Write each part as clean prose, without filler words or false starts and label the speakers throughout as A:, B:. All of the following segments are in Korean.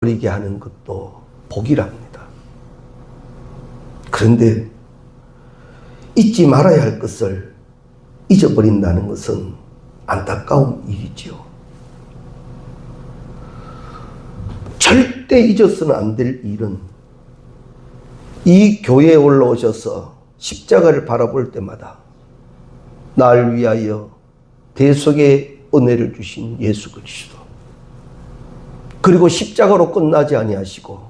A: 버리게 하는 것도 복이랍니다. 그런데 잊지 말아야 할 것을 잊어버린다는 것은 안타까운 일이지요. 절대 잊어서는 안 될 일은 이 교회에 올라오셔서 십자가를 바라볼 때마다 날 위하여 대속의 은혜를 주신 예수 그리스도, 그리고 십자가로 끝나지 아니하시고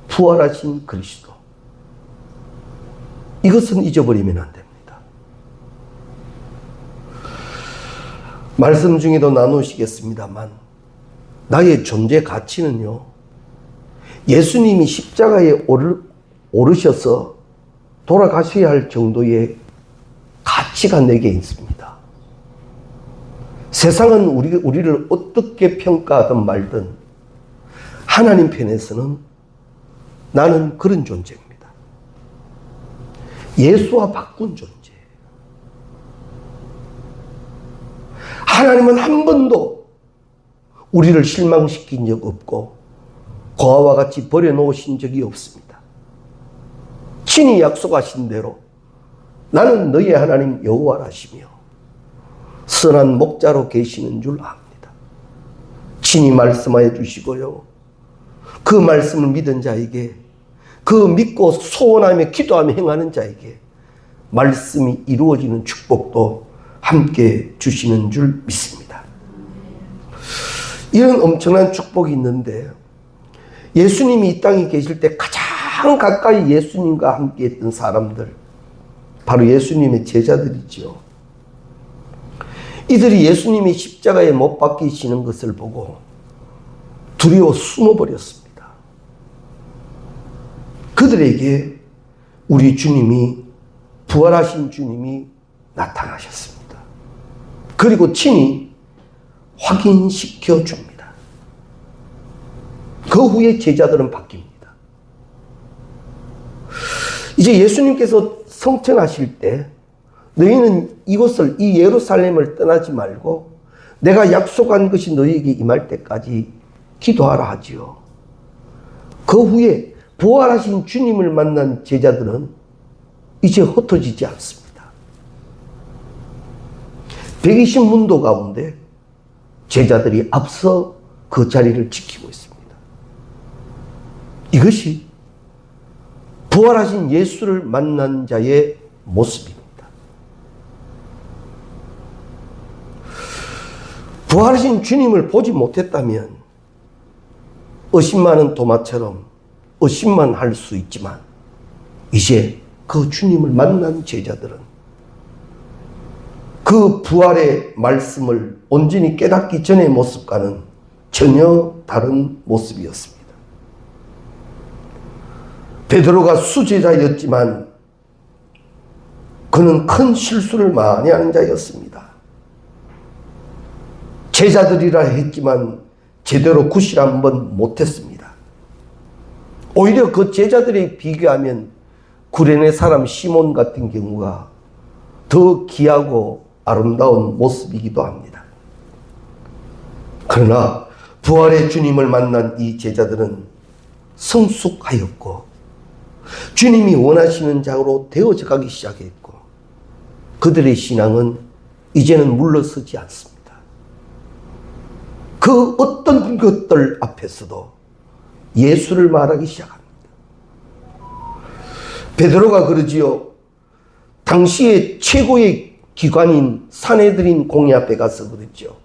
A: 부활하신 그리스도, 이것은 잊어버리면 안 됩니다. 말씀 중에도 나누시겠습니다만 나의 존재 가치는요, 예수님이 십자가에 오르셔서 돌아가셔야 할 정도의 가치가 내게 있습니다. 세상은 우리를 어떻게 평가하든 말든 하나님 편에서는 나는 그런 존재입니다. 예수와 바꾼 존재. 하나님은 한 번도 우리를 실망시킨 적 없고 고아와 같이 버려놓으신 적이 없습니다. 친히 약속하신 대로 나는 너희 하나님 여호와라시며 선한 목자로 계시는 줄 압니다. 친히 말씀하여 주시고요, 그 말씀을 믿은 자에게, 그 믿고 소원하며 기도하며 행하는 자에게 말씀이 이루어지는 축복도 함께 주시는 줄 믿습니다. 이런 엄청난 축복이 있는데, 예수님이 이 땅에 계실 때 가장 가까이 예수님과 함께 했던 사람들, 바로 예수님의 제자들이죠. 이들이 예수님이 십자가에 못 박히시는 것을 보고 두려워 숨어버렸습니다. 그들에게 우리 주님이, 부활하신 주님이 나타나셨습니다. 그리고 친히 확인시켜 줍니다. 그 후에 제자들은 바뀝니다. 이제 예수님께서 성천하실 때 너희는 이곳을, 이 예루살렘을 떠나지 말고 내가 약속한 것이 너희에게 임할 때까지 기도하라 하지요. 그 후에 부활하신 주님을 만난 제자들은 이제 흩어지지 않습니다. 120문도 가운데 제자들이 앞서 그 자리를 지키고 있습니다. 이것이 부활하신 예수를 만난 자의 모습입니다. 부활하신 주님을 보지 못했다면 의심많은 도마처럼 의심만 할 수 있지만, 이제 그 주님을 만난 제자들은 그 부활의 말씀을 온전히 깨닫기 전의 모습과는 전혀 다른 모습이었습니다. 베드로가 수제자였지만 그는 큰 실수를 많이 하는 자였습니다. 제자들이라 했지만 제대로 구실 한번 못했습니다. 오히려 그 제자들에 비교하면 구레네 사람 시몬 같은 경우가 더 귀하고 아름다운 모습이기도 합니다. 그러나 부활의 주님을 만난 이 제자들은 성숙하였고 주님이 원하시는 자로 되어져 가기 시작했고, 그들의 신앙은 이제는 물러서지 않습니다. 그 어떤 것들 앞에서도 예수를 말하기 시작합니다. 베드로가 그러지요. 당시의 최고의 기관인 산헤드린 공회 앞에 가서 그랬죠.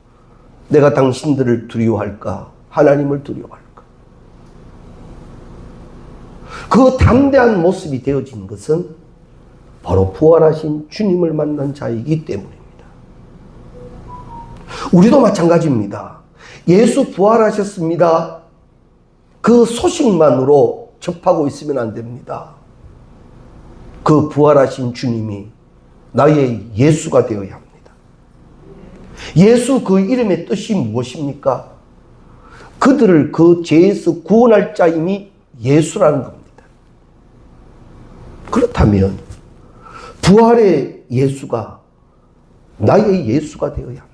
A: 내가 당신들을 두려워할까? 하나님을 두려워할까? 그 담대한 모습이 되어진 것은 바로 부활하신 주님을 만난 자이기 때문입니다. 우리도 마찬가지입니다. 예수 부활하셨습니다. 그 소식만으로 접하고 있으면 안 됩니다. 그 부활하신 주님이 나의 예수가 되어야 합니다. 예수 그 이름의 뜻이 무엇입니까? 그들을 그 죄에서 구원할 자임이 예수라는 겁니다. 그렇다면 부활의 예수가 나의 예수가 되어야 합니다.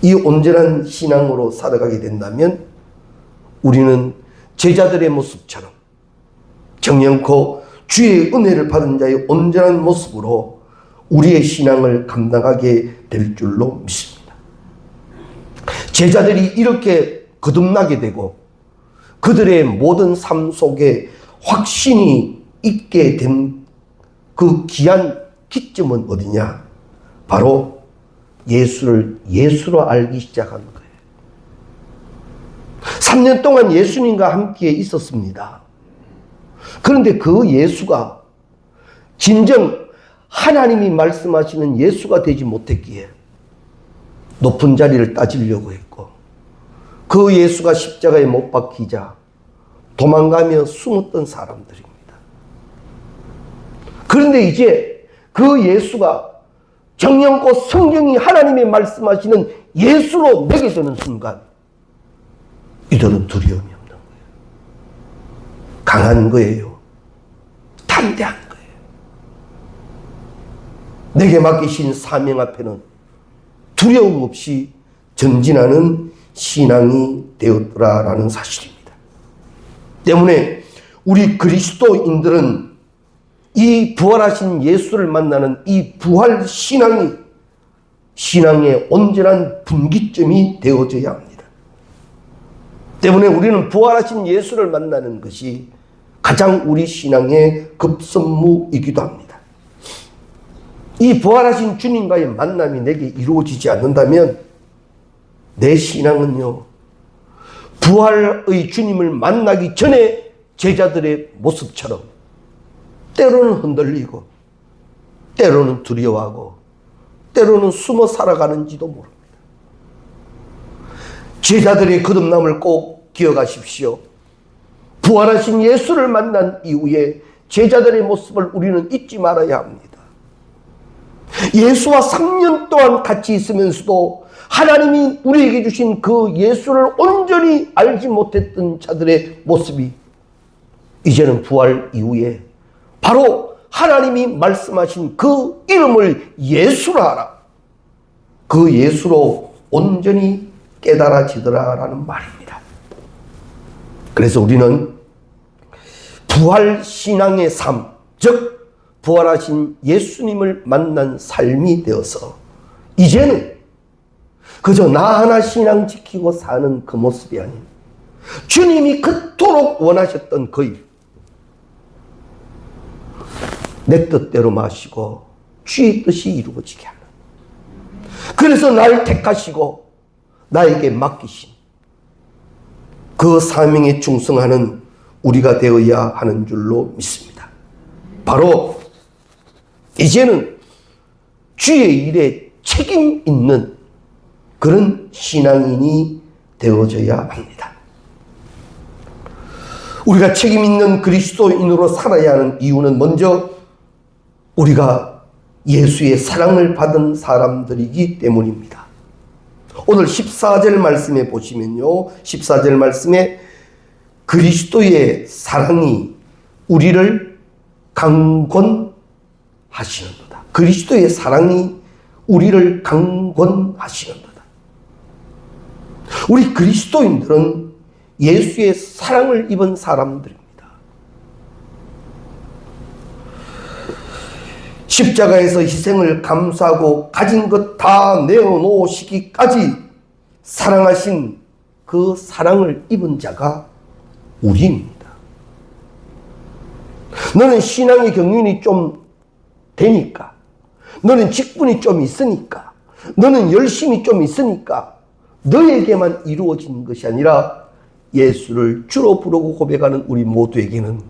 A: 이 온전한 신앙으로 살아가게 된다면 우리는 제자들의 모습처럼 정령코 주의 은혜를 받은 자의 온전한 모습으로 우리의 신앙을 감당하게 될 줄로 믿습니다. 제자들이 이렇게 거듭나게 되고 그들의 모든 삶 속에 확신이 있게 된 그 귀한 기점은 어디냐? 바로 예수를 예수로 알기 시작한 거예요. 3년 동안 예수님과 함께 있었습니다. 그런데 그 예수가 진정 하나님이 말씀하시는 예수가 되지 못했기에 높은 자리를 따지려고 했고, 그 예수가 십자가에 못 박히자 도망가며 숨었던 사람들입니다. 그런데 이제 그 예수가 정령껏 성경이 하나님이 말씀하시는 예수로 매겨지는 순간 이들은 두려움이 없는 거예요. 강한 거예요. 담대한 거예요. 내게 맡기신 사명 앞에는 두려움 없이 전진하는 신앙이 되었더라라는 사실입니다. 때문에 우리 그리스도인들은 이 부활하신 예수를 만나는 이 부활 신앙이 신앙의 온전한 분기점이 되어져야 합니다. 때문에 우리는 부활하신 예수를 만나는 것이 가장 우리 신앙의 급선무이기도 합니다. 이 부활하신 주님과의 만남이 내게 이루어지지 않는다면 내 신앙은요, 부활의 주님을 만나기 전에 제자들의 모습처럼 때로는 흔들리고 때로는 두려워하고 때로는 숨어 살아가는지도 모릅니다. 제자들의 거듭남을 꼭 기억하십시오. 부활하신 예수를 만난 이후에 제자들의 모습을 우리는 잊지 말아야 합니다. 예수와 3년 동안 같이 있으면서도 하나님이 우리에게 주신 그 예수를 온전히 알지 못했던 자들의 모습이 이제는 부활 이후에 바로 하나님이 말씀하신 그 이름을 예수라 하라, 그 예수로 온전히 깨달아지더라라는 말입니다. 그래서 우리는 부활 신앙의 삶, 즉 부활하신 예수님을 만난 삶이 되어서 이제는 그저 나 하나 신앙 지키고 사는 그 모습이 아닌 주님이 그토록 원하셨던 그 일, 내 뜻대로 마시고 주의 뜻이 이루어지게 하는, 그래서 나를 택하시고 나에게 맡기신 그 사명에 충성하는 우리가 되어야 하는 줄로 믿습니다. 바로 이제는 주의 일에 책임 있는 그런 신앙인이 되어져야 합니다. 우리가 책임 있는 그리스도인으로 살아야 하는 이유는 먼저 우리가 예수의 사랑을 받은 사람들이기 때문입니다. 오늘 14절 말씀에 보시면요, 14절 말씀에 그리스도의 사랑이 우리를 강권하시는도다. 그리스도의 사랑이 우리를 강권하시는도다. 우리 그리스도인들은 예수의 사랑을 입은 사람들입니다. 십자가에서 희생을 감수하고 가진 것 다 내어놓으시기까지 사랑하신 그 사랑을 입은 자가 우리입니다. 너는 신앙의 경륜이 좀 되니까, 너는 직분이 좀 있으니까, 너는 열심이 좀 있으니까 너에게만 이루어진 것이 아니라 예수를 주로 부르고 고백하는 우리 모두에게는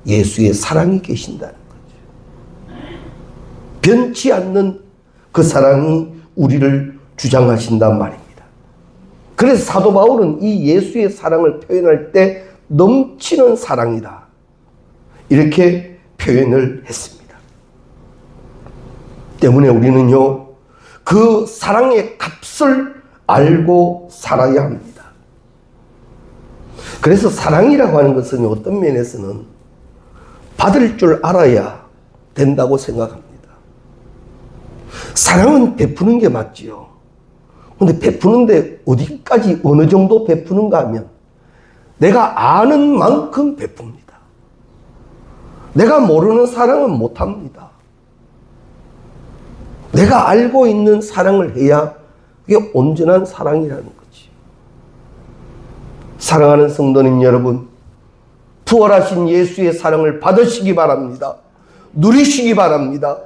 A: 예수의 사랑이 계신다는 거죠. 변치 않는 그 사랑이 우리를 주장하신단 말입니다. 그래서 사도 바울은 이 예수의 사랑을 표현할 때 넘치는 사랑이다, 이렇게 표현을 했습니다. 때문에 우리는요, 그 사랑의 값을 알고 살아야 합니다. 그래서 사랑이라고 하는 것은 어떤 면에서는 받을 줄 알아야 된다고 생각합니다. 사랑은 베푸는 게 맞지요. 근데 베푸는데 어디까지 어느 정도 베푸는가 하면 내가 아는 만큼 베풉니다. 내가 모르는 사랑은 못합니다. 내가 알고 있는 사랑을 해야 그게 온전한 사랑이라는 거지. 사랑하는 성도님 여러분, 부활하신 예수의 사랑을 받으시기 바랍니다. 누리시기 바랍니다.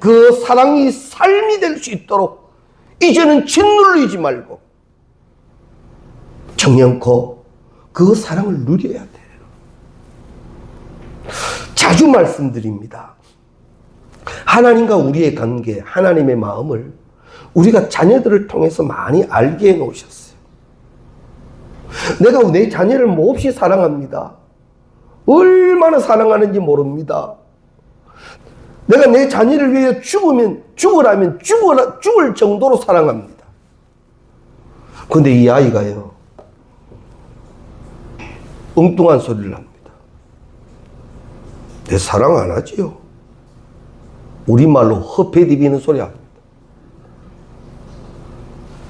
A: 그 사랑이 삶이 될 수 있도록 이제는 짓눌리지 말고 정령코 그 사랑을 누려야 돼요. 자주 말씀드립니다. 하나님과 우리의 관계, 하나님의 마음을 우리가 자녀들을 통해서 많이 알게 해 놓으셨어요. 내가 내 자녀를 몹시 사랑합니다. 얼마나 사랑하는지 모릅니다. 내가 내 자녀를 위해 죽으라면 죽을 정도로 사랑합니다. 그런데 이 아이가요, 엉뚱한 소리를 합니다. 내 사랑 안 하지요. 우리말로 허패디비는 소리 합니다.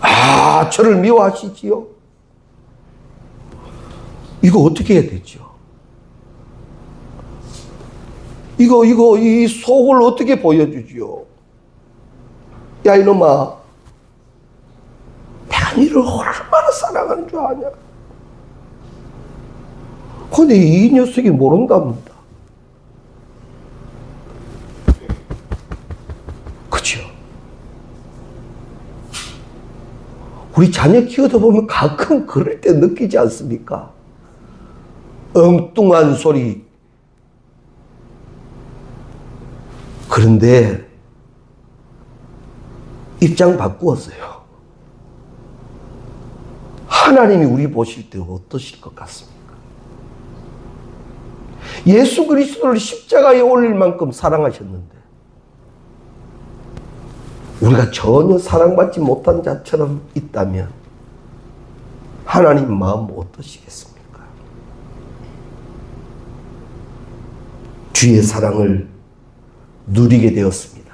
A: 아, 저를 미워하시지요? 이거 어떻게 해야 되죠? 이 속을 어떻게 보여주지요? 야, 이놈아. 내가 너를 얼마나 사랑하는 줄 아냐? 근데 이 녀석이 모른답니다. 그죠? 우리 자녀 키우다 보면 가끔 그럴 때 느끼지 않습니까? 엉뚱한 소리. 그런데 입장 바꾸었어요. 하나님이 우리 보실 때 어떠실 것 같습니까? 예수 그리스도를 십자가에 올릴 만큼 사랑하셨는데 우리가 전혀 사랑받지 못한 자처럼 있다면 하나님 마음 어떠시겠습니까? 주의 사랑을 누리게 되었습니다.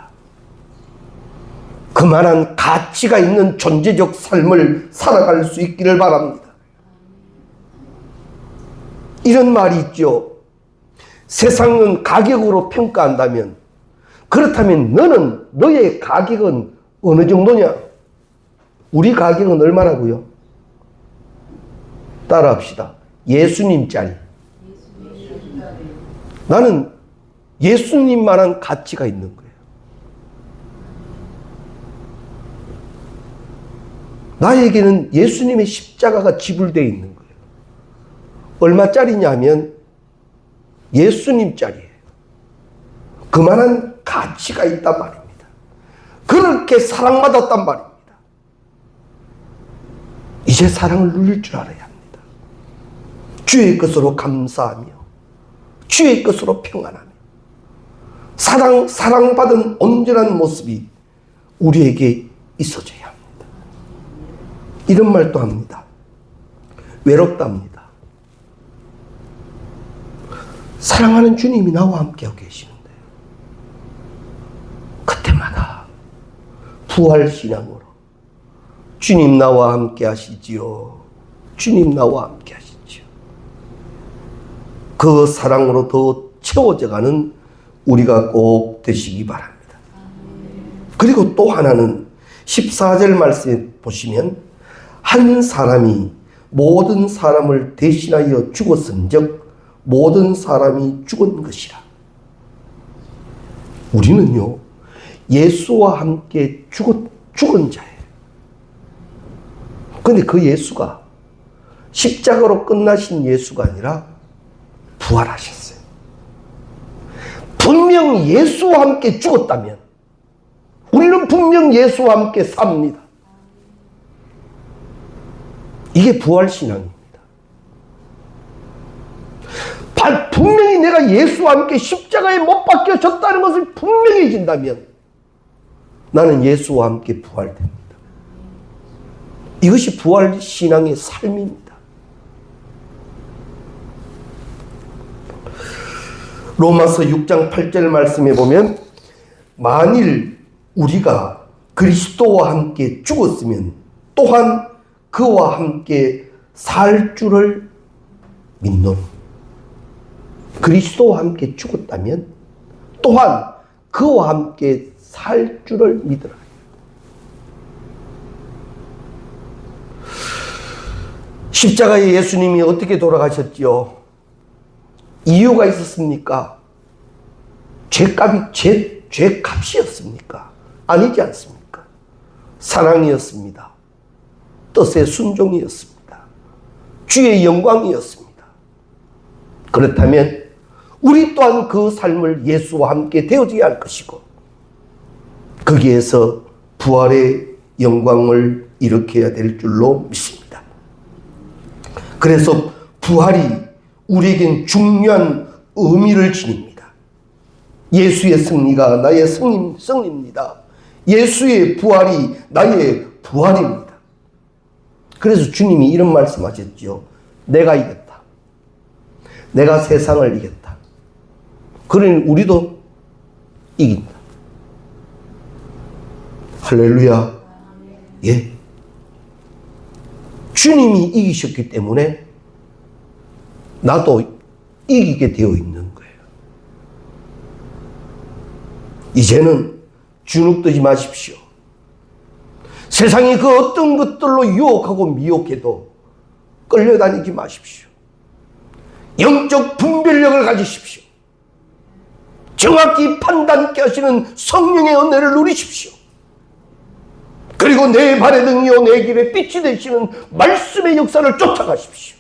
A: 그만한 가치가 있는 존재적 삶을 살아갈 수 있기를 바랍니다. 이런 말이 있죠. 세상은 가격으로 평가한다면, 그렇다면 너의 가격은 어느 정도냐? 우리 가격은 얼마라고요? 따라합시다. 예수님짜리. 나는 예수님만한 가치가 있는 거예요. 나에게는 예수님의 십자가가 지불되어 있는 거예요. 얼마짜리냐면 예수님짜리예요. 그만한 가치가 있단 말입니다. 그렇게 사랑받았단 말입니다. 이제 사랑을 누릴 줄 알아야 합니다. 주의 것으로 감사하며 주의 것으로 평안하며 사랑받은 온전한 모습이 우리에게 있어져야 합니다. 이런 말도 합니다. 외롭답니다. 사랑하는 주님이 나와 함께하고 계시는데 그때마다 부활신앙으로 주님 나와 함께 하시지요. 주님 나와 함께 하시지요. 그 사랑으로 더 채워져가는 우리가 꼭 되시기 바랍니다. 그리고 또 하나는 14절 말씀에 보시면 한 사람이 모든 사람을 대신하여 죽었은즉 모든 사람이 죽은 것이라. 우리는요, 예수와 함께 죽은 자예요. 그런데 그 예수가 십자가로 끝나신 예수가 아니라 부활하셨어요. 분명 예수와 함께 죽었다면 우리는 분명 예수와 함께 삽니다. 이게 부활신앙입니다. 분명히 내가 예수와 함께 십자가에 못 박혀졌다는 것을 분명해진다면 나는 예수와 함께 부활됩니다. 이것이 부활신앙의 삶입니다. 로마서 6장 8절 말씀에 보면 만일 우리가 그리스도와 함께 죽었으면 또한 그와 함께 살 줄을 믿노니 그리스도와 함께 죽었다면 또한 그와 함께 살 줄을 믿으라. 십자가에 예수님이 어떻게 돌아가셨지요? 이유가 있었습니까? 죄값이었습니까? 아니지 않습니까? 사랑이었습니다. 뜻의 순종이었습니다. 주의 영광이었습니다. 그렇다면 우리 또한 그 삶을 예수와 함께 되어져야 할 것이고 거기에서 부활의 영광을 일으켜야 될 줄로 믿습니다. 그래서 부활이 우리에겐 중요한 의미를 지닙니다. 예수의 승리가 나의 승리입니다. 예수의 부활이 나의 부활입니다. 그래서 주님이 이런 말씀하셨죠. 내가 이겼다. 내가 세상을 이겼다. 그러니 우리도 이긴다. 할렐루야. 예. 주님이 이기셨기 때문에 나도 이기게 되어 있는 거예요. 이제는 주눅들지 마십시오. 세상이 그 어떤 것들로 유혹하고 미혹해도 끌려다니지 마십시오. 영적 분별력을 가지십시오. 정확히 판단케 하시는 성령의 은혜를 누리십시오. 그리고 내 발의 등이요 내 길에 빛이 되시는 말씀의 역사를 쫓아가십시오.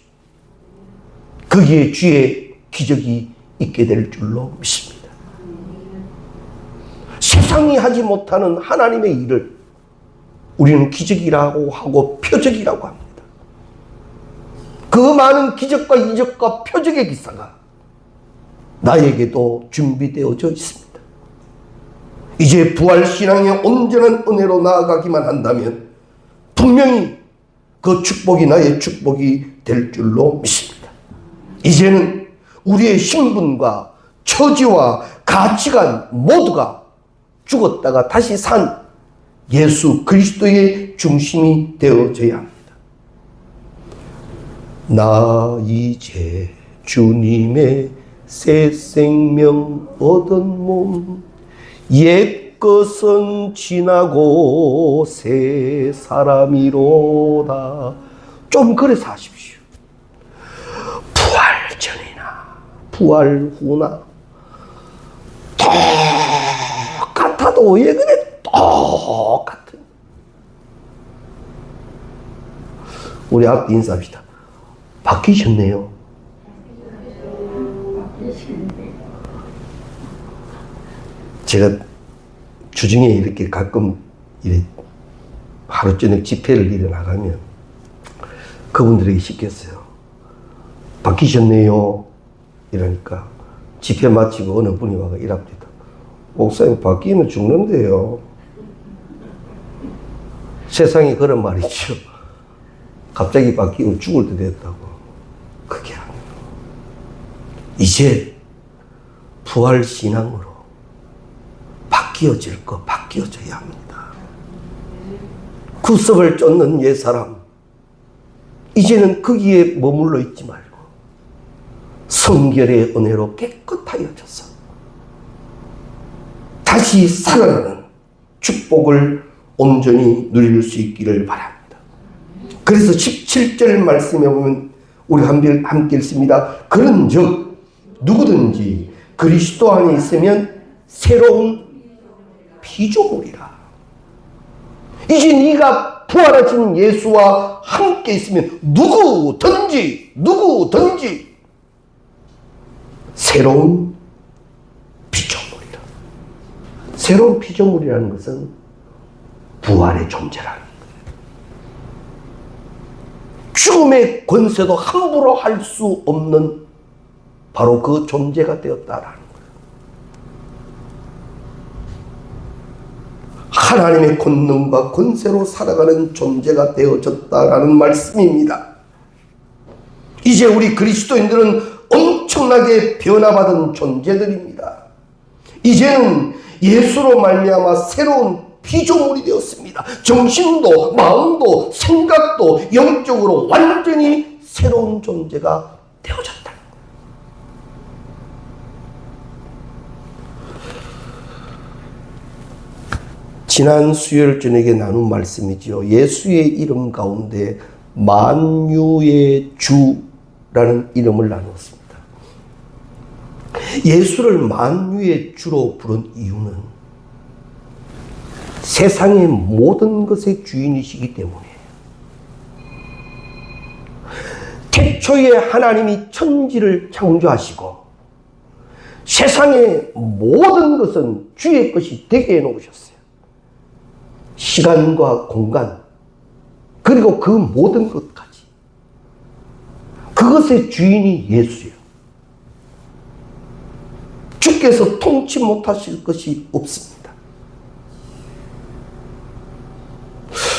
A: 거기에 주의 기적이 있게 될 줄로 믿습니다. 세상이 하지 못하는 하나님의 일을 우리는 기적이라고 하고 표적이라고 합니다. 그 많은 기적과 이적과 표적의 기사가 나에게도 준비되어져 있습니다. 이제 부활신앙의 온전한 은혜로 나아가기만 한다면 분명히 그 축복이 나의 축복이 될 줄로 믿습니다. 이제는 우리의 신분과 처지와 가치관 모두가 죽었다가 다시 산 예수 그리스도의 중심이 되어져야 합니다. 나 이제 주님의 새 생명 얻은 몸 옛것은 지나고 새 사람이로다. 좀 그래서 하십시오. 부활 전이나 부활 후나 똑같아도 왜 그래? 똑같은. 우리 앞에 인사합시다. 바뀌셨네요. 제가 주중에 이렇게 가끔 하루 저녁 집회를 일어나가면 그분들에게 시켰어요. 바뀌셨네요. 이러니까 집회 마치고 어느 분이 와가 이랍니다. 목사님 바뀌면 죽는데요. 세상에 그런 말이죠. 갑자기 바뀌면 죽을 때 됐다고. 그게 아니에요. 이제 부활신앙으로 바뀌어질 거 바뀌어져야 합니다. 구석을 쫓는 옛사람 이제는 거기에 머물러 있지 말고 성결의 은혜로 깨끗하여져서 다시 살아나는 축복을 온전히 누릴 수 있기를 바랍니다. 그래서 17절 말씀에 보면 우리 함께 읽습니다. 그런즉 누구든지 그리스도 안에 있으면 새로운 피조물이라. 이제 네가 부활하신 예수와 함께 있으면 누구든지 새로운 피조물이라. 새로운 피조물이라는 것은 부활의 존재라는 거예요. 죽음의 권세도 함부로 할 수 없는 바로 그 존재가 되었다라는 거예요. 하나님의 권능과 권세로 살아가는 존재가 되어졌다라는 말씀입니다. 이제 우리 그리스도인들은 엄청나게 변화받은 존재들입니다. 이제는 예수로 말미암아 새로운 피조물이 되었습니다. 정신도 마음도 생각도 영적으로 완전히 새로운 존재가 되어졌다. 지난 수요일 저녁에 나눈 말씀이죠. 예수의 이름 가운데 만유의 주라는 이름을 나누었습니다. 예수를 만유의 주로 부른 이유는 세상의 모든 것의 주인이시기 때문에 태초에 하나님이 천지를 창조하시고 세상의 모든 것은 주의 것이 되게 해놓으셨어요. 시간과 공간 그리고 그 모든 것까지 그것의 주인이 예수예요. 주께서 통치 못하실 것이 없습니다.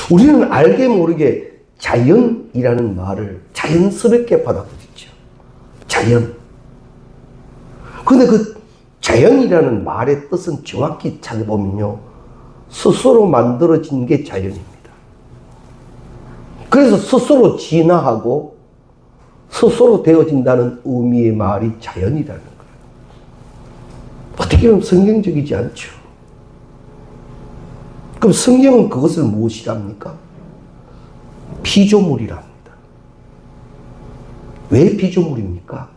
A: 우리는 알게 모르게 자연이라는 말을 자연스럽게 받아들이죠. 자연. 근데 그 자연이라는 말의 뜻은 정확히 찾아보면요, 스스로 만들어진 게 자연입니다. 그래서 스스로 진화하고 스스로 되어진다는 의미의 말이 자연이라는 거예요. 어떻게 보면 성경적이지 않죠. 그럼 성경은 그것을 무엇이랍니까? 피조물이랍니다. 왜 피조물입니까?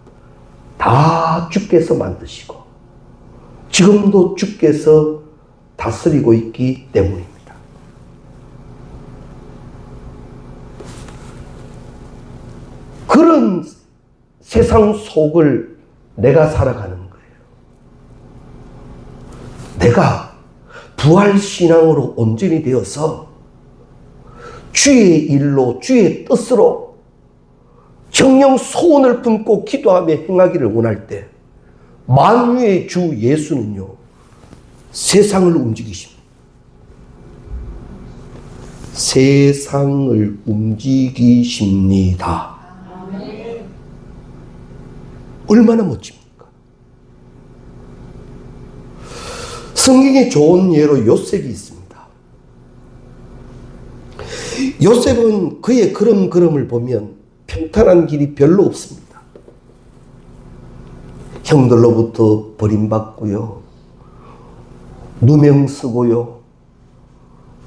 A: 다 주께서 만드시고 지금도 주께서 다스리고 있기 때문입니다. 그런 세상 속을 내가 살아가는 거예요. 내가 부활신앙으로 온전히 되어서 주의 일로 주의 뜻으로 정령 소원을 품고 기도하며 행하기를 원할 때 만유의 주 예수는요, 세상을 움직이십니다. 세상을 움직이십니다. 얼마나 멋집니까? 성경에 좋은 예로 요셉이 있습니다. 요셉은 그의 걸음걸음을 보면 평탄한 길이 별로 없습니다. 형들로부터 버림받고요, 누명 쓰고요,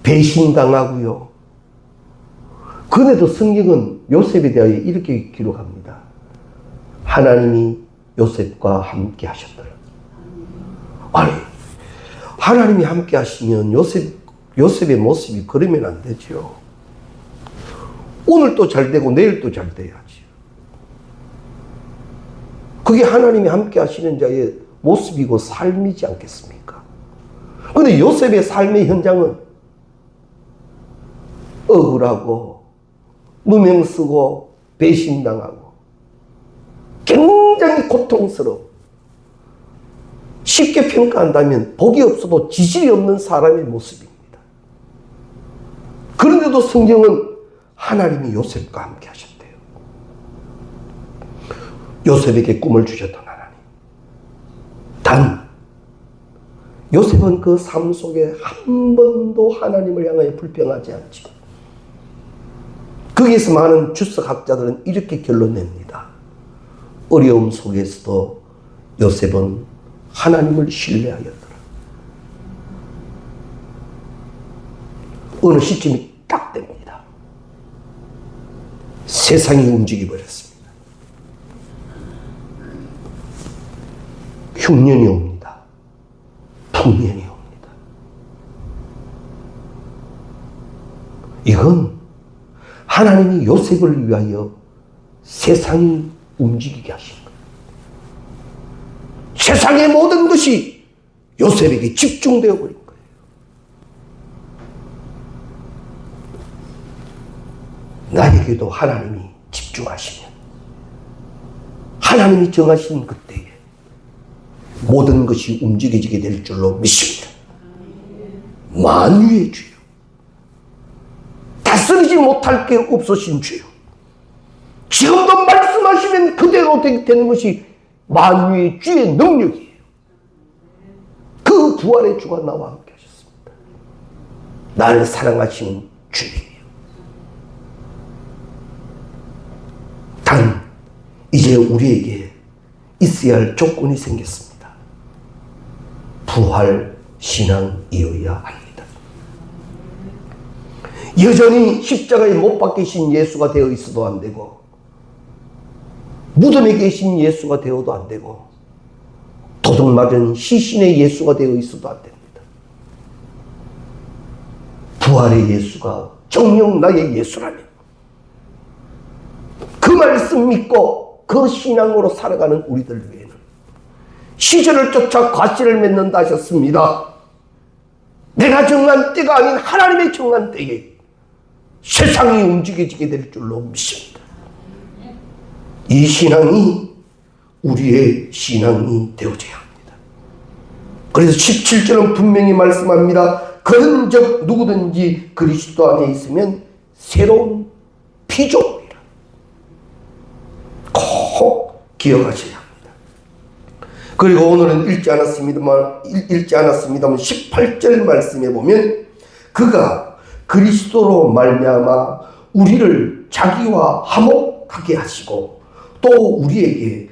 A: 배신당하고요. 그래도 성경은 요셉에 대하여 이렇게 기록합니다. 하나님이 요셉과 함께 하셨더라. 아니, 하나님이 함께 하시면 요셉의 모습이 그러면 안 되죠. 오늘 또 잘 되고 내일 또 잘 돼야지. 그게 하나님이 함께 하시는 자의 모습이고 삶이지 않겠습니까? 그런데 요셉의 삶의 현장은 억울하고 누명 쓰고 배신당하고 굉장히 고통스러워. 쉽게 평가한다면 복이 없어도 지질이 없는 사람의 모습입니다. 그런데도 성경은 하나님이 요셉과 함께 하셨대요. 요셉에게 꿈을 주셨던 하나님. 단 요셉은 그 삶 속에 한 번도 하나님을 향하여 불평하지 않죠. 거기에서 많은 주석학자들은 이렇게 결론냅니다. 어려움 속에서도 요셉은 하나님을 신뢰하였더라. 어느 시점이 딱 됩니다. 세상이 움직여버렸습니다. 흉년이 옵니다. 풍년이 옵니다. 이건 하나님이 요셉을 위하여 세상이 움직이게 하신 거예요. 세상의 모든 것이 요셉에게 집중되어 버린 거예요. 나에게도 하나님이 집중하시면, 하나님이 정하신 그때에 모든 것이 움직여지게 될 줄로 믿습니다. 만유의 주요, 다스리지 못할 게 없으신 주요, 지금도 말씀하시면 그대로 되는 것이 만유의 주의 능력이에요. 그 부활의 주가 나와 함께 하셨습니다. 나를 사랑하시는 주님이에요. 단 이제 우리에게 있어야 할 조건이 생겼습니다. 부활 신앙이어야 합니다. 여전히 십자가에 못 박히신 예수가 되어 있어도 안 되고, 무덤에 계신 예수가 되어도 안 되고, 도둑 맞은 시신의 예수가 되어 있어도 안 됩니다. 부활의 예수가 정녕 나의 예수라면 그 말씀 믿고 그 신앙으로 살아가는 우리들 외에는 시절을 쫓아 과실을 맺는다 하셨습니다. 내가 정한 때가 아닌 하나님의 정한 때에 세상이 움직여지게 될 줄로 믿습니다. 이 신앙이 우리의 신앙이 되어져야 합니다. 그래서 17절은 분명히 말씀합니다. 그런즉 누구든지 그리스도 안에 있으면 새로운 피조물이라. 꼭 기억하셔야 합니다. 그리고 오늘은 읽지 않았습니다만 18절 말씀에 보면 그가 그리스도로 말미암아 우리를 자기와 화목하게 하시고 또 우리에게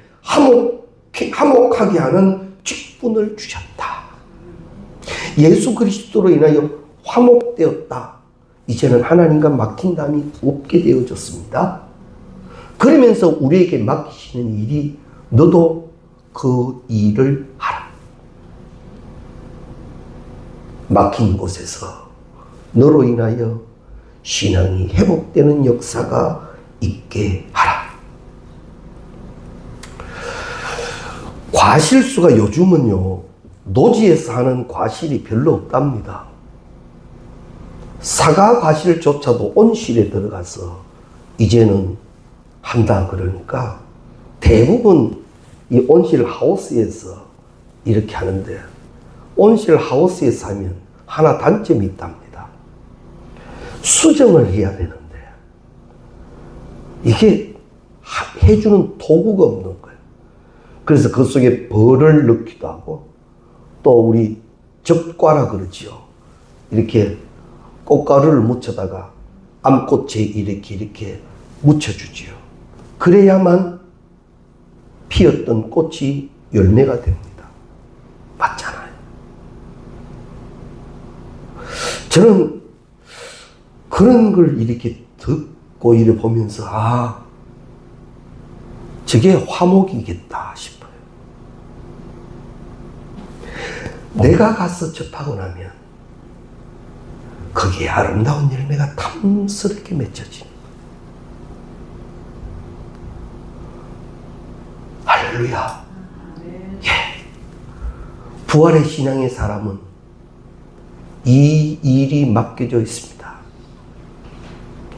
A: 화목하게 하는 직분을 주셨다. 예수 그리스도로 인하여 화목되었다. 이제는 하나님과 막힌 담이 없게 되어졌습니다. 그러면서 우리에게 맡기시는 일이 너도 그 일을 하라. 막힌 곳에서 너로 인하여 신앙이 회복되는 역사가 있게 하라. 과실수가 요즘은요, 노지에서 하는 과실이 별로 없답니다. 사과 과실조차도 온실에 들어가서 이제는 한다 그러니까 대부분 이 온실 하우스에서 이렇게 하는데, 온실 하우스에서 하면 하나 단점이 있답니다. 수정을 해야 되는데 이게 해주는 도구가 없는 거예요. 그래서 그 속에 벌을 넣기도 하고, 또 우리 접과라 그러지요. 이렇게 꽃가루를 묻혀다가 암꽃에 이렇게 묻혀주지요. 그래야만 피었던 꽃이 열매가 됩니다. 맞잖아요. 저는 그런 걸 이렇게 듣고 이래 보면서 저게 화목이겠다 싶어요. 내가 가서 접하고 나면 거기에 아름다운 열매가 탐스럽게 맺혀집니다. 할렐루야. 예. 부활의 신앙의 사람은 이 일이 맡겨져 있습니다.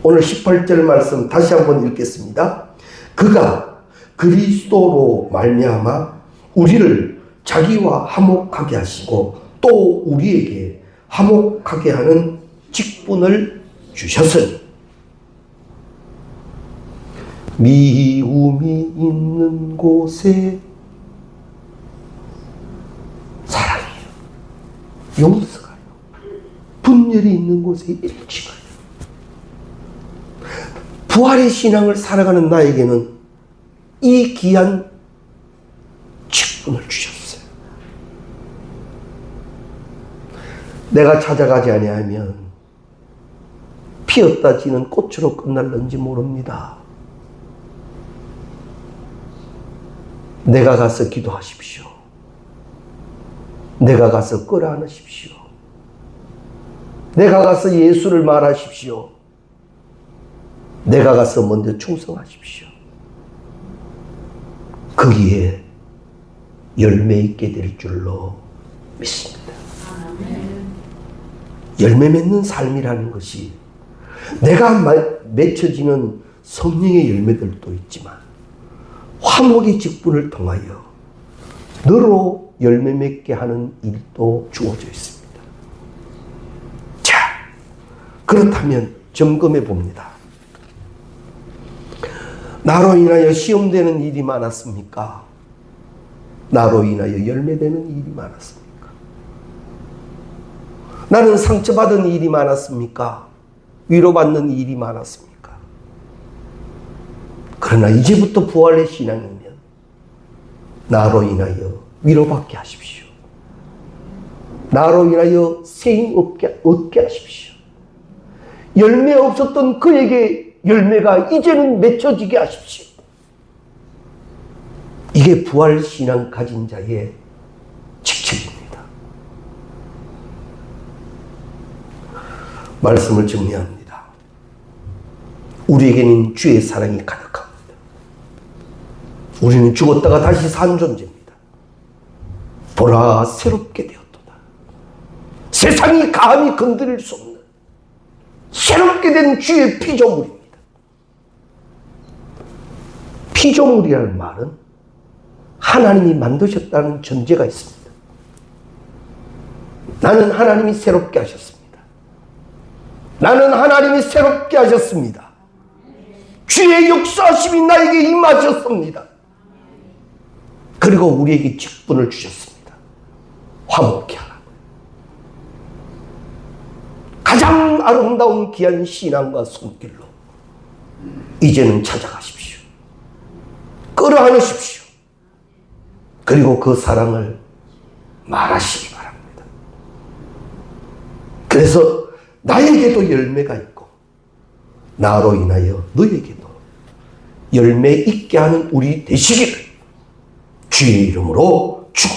A: 오늘 18절 말씀 다시 한번 읽겠습니다. 그가 그리스도로 말미암아 우리를 자기와 화목하게 하시고 또 우리에게 화목하게 하는 직분을 주셨으니 미움이 있는 곳에 사랑이요, 용서가요, 분열이 있는 곳에 일치가요. 부활의 신앙을 살아가는 나에게는 이 귀한 직분을 주셨어요. 내가 찾아가지 아니하면 피었다 지는 꽃으로 끝날는지 모릅니다. 내가 가서 기도하십시오. 내가 가서 끌어안으십시오. 내가 가서 예수를 말하십시오. 내가 가서 먼저 충성하십시오. 거기에 열매 있게 될 줄로 믿습니다. 열매 맺는 삶이라는 것이 내가 맺혀지는 성령의 열매들도 있지만 화목의 직분을 통하여 너로 열매 맺게 하는 일도 주어져 있습니다. 자, 그렇다면 점검해 봅니다. 나로 인하여 시험되는 일이 많았습니까? 나로 인하여 열매되는 일이 많았습니까? 나는 상처받은 일이 많았습니까? 위로받는 일이 많았습니까? 그러나 이제부터 부활의 신앙이면 나로 인하여 위로받게 하십시오. 나로 인하여 세임 얻게 하십시오. 열매 없었던 그에게 열매가 이제는 맺혀지게 하십시오. 이게 부활신앙 가진 자의 직책입니다. 말씀을 정리합니다. 우리에게는 주의 사랑이 가득합니다. 우리는 죽었다가 다시 산 존재입니다. 보라, 새롭게 되었도다. 세상이 감히 건드릴 수 없는 새롭게 된 주의 피조물입니다. 피조물이라는 말은 하나님이 만드셨다는 전제가 있습니다. 나는 하나님이 새롭게 하셨습니다. 나는 하나님이 새롭게 하셨습니다. 주의 역사하심이 나에게 임하셨습니다. 그리고 우리에게 직분을 주셨습니다. 화목케 하라. 가장 아름다운 귀한 신앙과 손길로 이제는 찾아가십시오. 끌어안으십시오. 그리고 그 사랑을 말하시기 바랍니다. 그래서 나에게도 열매가 있고 나로 인하여 너에게도 열매 있게 하는 우리 되시기를 주의 이름으로